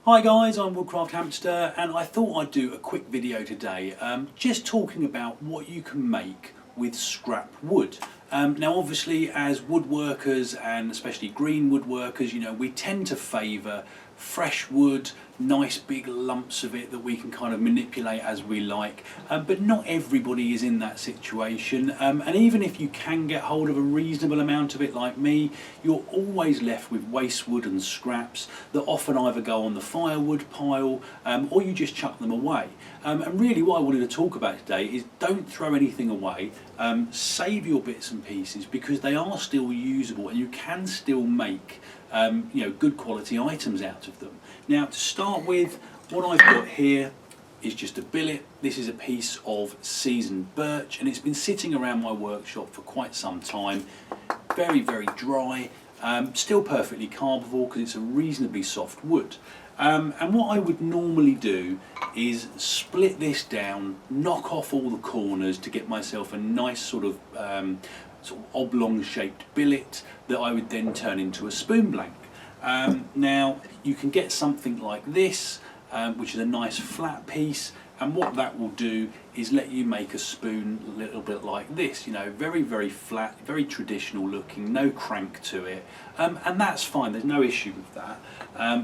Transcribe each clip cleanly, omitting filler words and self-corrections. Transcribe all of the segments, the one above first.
Hi guys, I'm Woodcraft Hamster and I thought I'd do a quick video today just talking about what you can make with scrap wood. Now obviously as woodworkers and especially green woodworkers, you know, we tend to favour fresh wood, nice big lumps of it that we can kind of manipulate as we like, but not everybody is in that situation, and even if you can get hold of a reasonable amount of it like me, you're always left with waste wood and scraps that often either go on the firewood pile or you just chuck them away. And really what I wanted to talk about today is don't throw anything away, save your bits and pieces because they are still usable and you can still make you know, good quality items out of them. Now to start with, what I've got here is just a billet. This is a piece of seasoned birch and it's been sitting around my workshop for quite some time. Very, very dry, still perfectly carvable because it's a reasonably soft wood. And what I would normally do is split this down, knock off all the corners to get myself a nice sort of oblong shaped billet that I would then turn into a spoon blank. Now you can get something like this, which is a nice flat piece, and what that will do is let you make a spoon a little bit like this, you know, very, very flat, very traditional looking, no crank to it, and that's fine, there's no issue with that.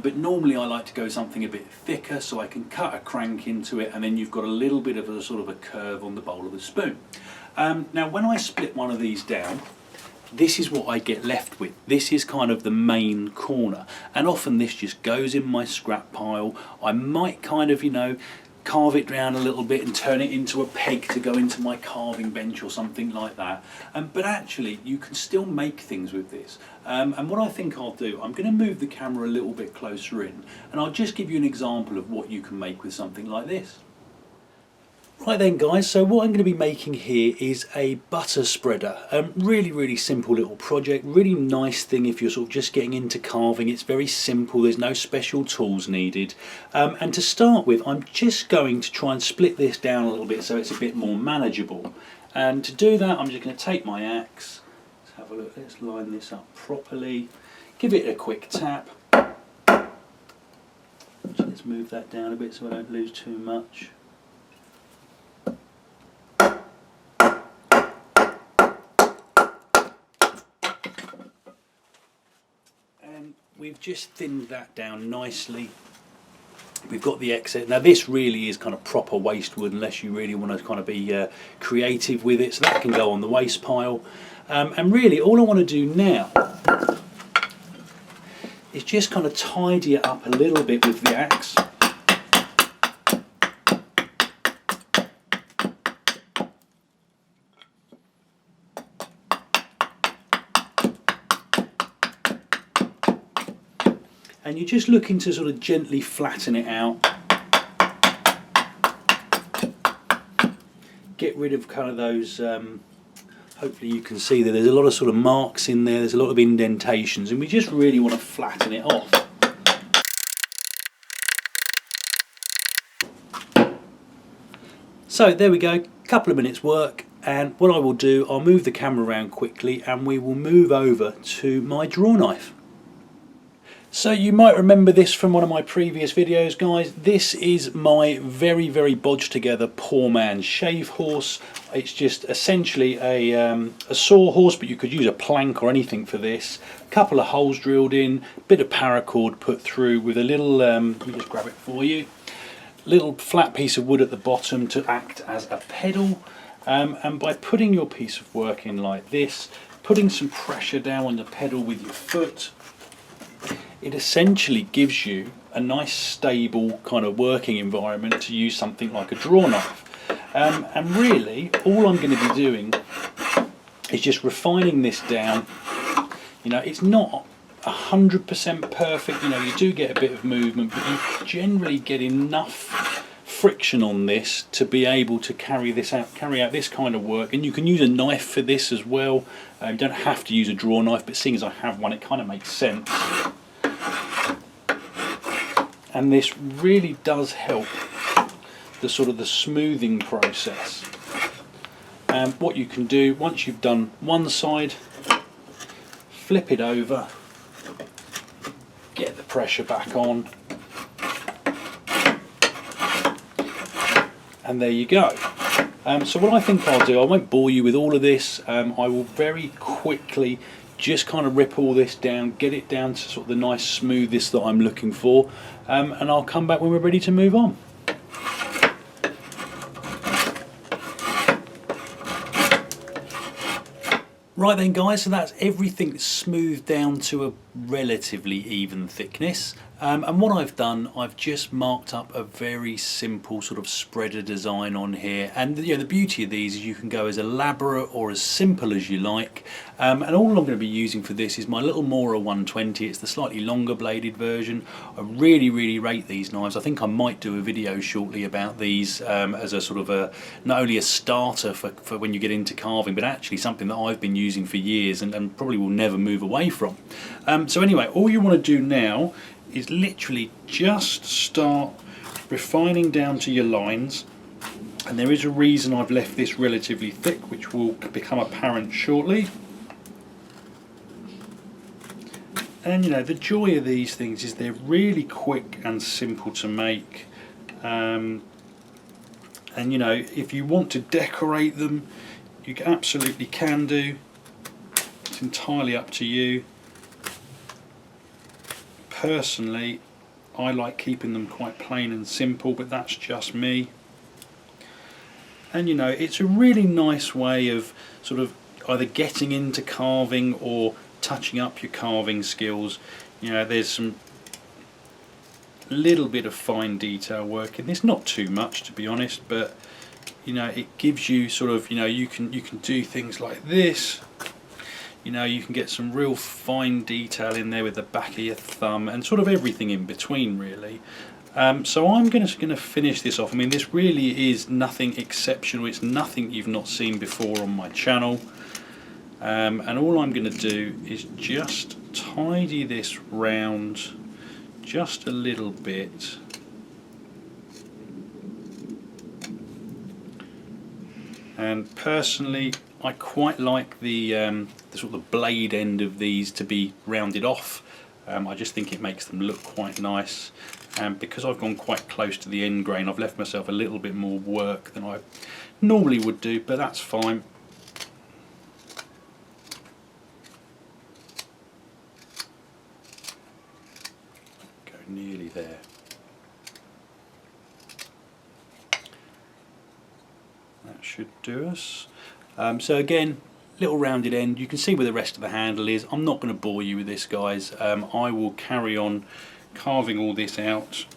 But normally I like to go something a bit thicker so I can cut a crank into it and then you've got a little bit of a sort of a curve on the bowl of the spoon. Now when I split one of these down, this is what I get left with. This is kind of the main corner, and often this just goes in my scrap pile. I might kind of, you know, carve it down a little bit and turn it into a peg to go into my carving bench or something like that. But actually you can still make things with this. And what I think I'll do, I'm going to move the camera a little bit closer in and I'll just give you an example of what you can make with something like this. Right then guys, so what I'm going to be making here is a butter spreader. Really simple little project, really nice thing if you're sort of just getting into carving. It's very simple, there's no special tools needed. And to start with, I'm just going to try and split this down a little bit so it's a bit more manageable. And to do that, I'm just going to take my axe, let's have a look, let's line this up properly, give it a quick tap. Let's move that down a bit so I don't lose too much. We've just thinned that down nicely. We've got the excess. Now this really is kind of proper waste wood unless you really want to kind of be creative with it, so that can go on the waste pile. And really all I want to do now is just kind of tidy it up a little bit with the axe. And you're just looking to sort of gently flatten it out. Get rid of kind of those, hopefully you can see that there's a lot of sort of marks in there, there's a lot of indentations, and we just really want to flatten it off. So there we go, couple of minutes work, and what I will do, I'll move the camera around quickly and we will move over to my draw knife. So you might remember this from one of my previous videos, guys. This is my very bodged together poor man's shave horse. It's just essentially a sawhorse, but you could use a plank or anything for this. A couple of holes drilled in, bit of paracord put through with a little, let me just grab it for you, little flat piece of wood at the bottom to act as a pedal. And by putting your piece of work in like this, putting some pressure down on the pedal with your foot, it essentially gives you a nice stable kind of working environment to use something like a draw knife. And really all I'm going to be doing is just refining this down. You know, it's not 100% perfect, you know, you do get a bit of movement, but you generally get enough friction on this to be able to carry out this kind of work. And you can use a knife for this as well. You don't have to use a draw knife, but seeing as I have one, it kind of makes sense. And this really does help the sort of the smoothing process. And what you can do once you've done one side, flip it over, get the pressure back on, And there you go. So what I think I'll do, I won't bore you with all of this, I will very quickly just kind of rip all this down, get it down to sort of the nice smoothness that I'm looking for, and I'll come back when we're ready to move on. Right then guys, so that's everything smoothed down to a relatively even thickness. And what I've done, I've just marked up a very simple sort of spreader design on here. And the beauty of these is you can go as elaborate or as simple as you like. And all I'm going to be using for this is my little Mora 120. It's the slightly longer bladed version. I really rate these knives. I think I might do a video shortly about these as a sort of not only a starter for when you get into carving, but actually something that I've been using for years and probably will never move away from. So anyway, all you want to do now is literally just start refining down to your lines, and there is a reason I've left this relatively thick, which will become apparent shortly. And the joy of these things is they're really quick and simple to make, and if you want to decorate them, you absolutely can do. It's entirely up to you. Personally, I like keeping them quite plain and simple, but that's just me. And it's a really nice way of sort of either getting into carving or touching up your carving skills. There's some little bit of fine detail work in this, not too much to be honest, but it gives you sort of you can do things like this. You can get some real fine detail in there with the back of your thumb and sort of everything in between really. So I'm going to finish this off. I mean, this really is nothing exceptional. It's nothing you've not seen before on my channel. And all I'm going to do is just tidy this round just a little bit. And personally, I quite like the sort of blade end of these to be rounded off. I just think it makes them look quite nice. And because I've gone quite close to the end grain, I've left myself a little bit more work than I normally would do, but that's fine. Go nearly there. That should do us. So again, little rounded end. You can see where the rest of the handle is. I'm not going to bore you with this, guys. I will carry on carving all this out,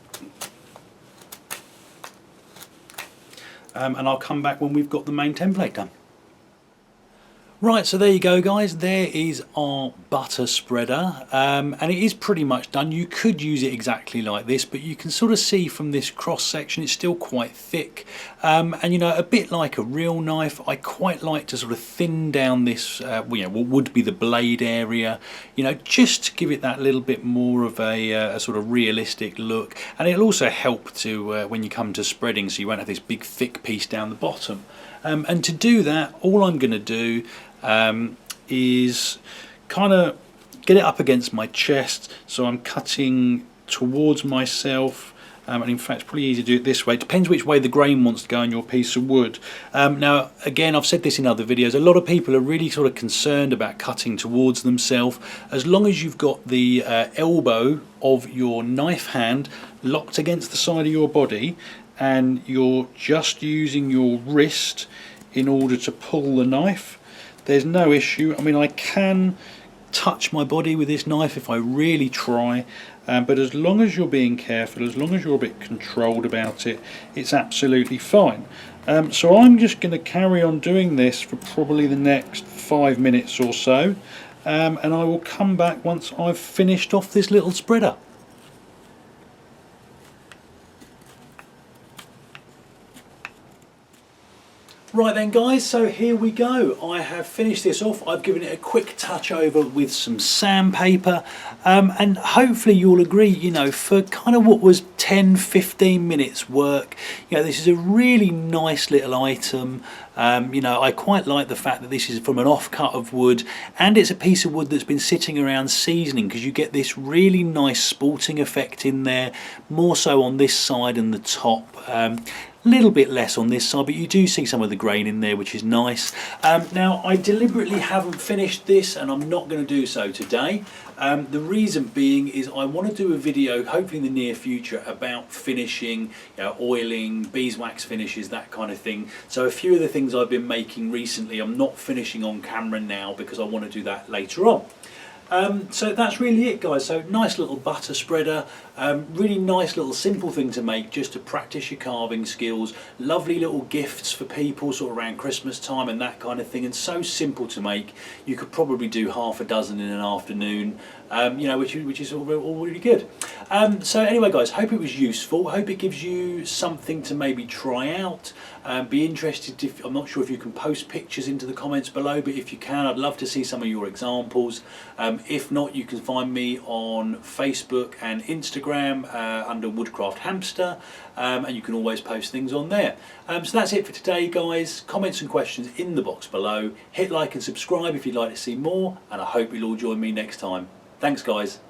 and I'll come back when we've got the main template done. Right, so there you go guys, there is our butter spreader, and it is pretty much done. You could use it exactly like this, but you can sort of see from this cross section it's still quite thick, and a bit like a real knife, I quite like to sort of thin down this what would be the blade area, just to give it that little bit more of a sort of realistic look, and it'll also help to when you come to spreading, so you won't have this big thick piece down the bottom. And to do that, all I'm going to do is kind of get it up against my chest, so I'm cutting towards myself, and in fact it's probably easier to do it this way. It depends which way the grain wants to go in your piece of wood. Now again, I've said this in other videos, a lot of people are really sort of concerned about cutting towards themselves. As long as you've got the elbow of your knife hand locked against the side of your body, and you're just using your wrist in order to pull the knife, there's no issue. I mean, I can touch my body with this knife if I really try, but as long as you're being careful, as long as you're a bit controlled about it, it's absolutely fine. So I'm just going to carry on doing this for probably the next 5 minutes or so, and I will come back once I've finished off this little spreader. Right then guys, so here we go. I have finished this off. I've given it a quick touch over with some sandpaper, and hopefully you'll agree, for kind of what was 10-15 minutes work, this is a really nice little item. I quite like the fact that this is from an offcut of wood, and it's a piece of wood that's been sitting around seasoning, because you get this really nice sporting effect in there, more so on this side and the top. little bit less on this side, but you do see some of the grain in there, which is nice. Now I deliberately haven't finished this, and I'm not going to do so today. The reason being is I want to do a video, hopefully in the near future, about finishing, oiling, beeswax finishes, that kind of thing. So a few of the things I've been making recently I'm not finishing on camera now because I want to do that later on. So that's really it, guys. So nice little butter spreader, really nice little simple thing to make just to practice your carving skills. Lovely little gifts for people sort of around Christmas time and that kind of thing, and so simple to make. You could probably do half a dozen in an afternoon, which is all really good. So anyway, guys, hope it was useful. Hope it gives you something to maybe try out. Be interested if, I'm not sure if you can post pictures into the comments below, but if you can, I'd love to see some of your examples. If not, you can find me on Facebook and Instagram under Woodcraft Hamster, and you can always post things on there. So that's it for today, guys. Comments and questions in the box below. Hit like and subscribe if you'd like to see more, and I hope you'll all join me next time. Thanks, guys.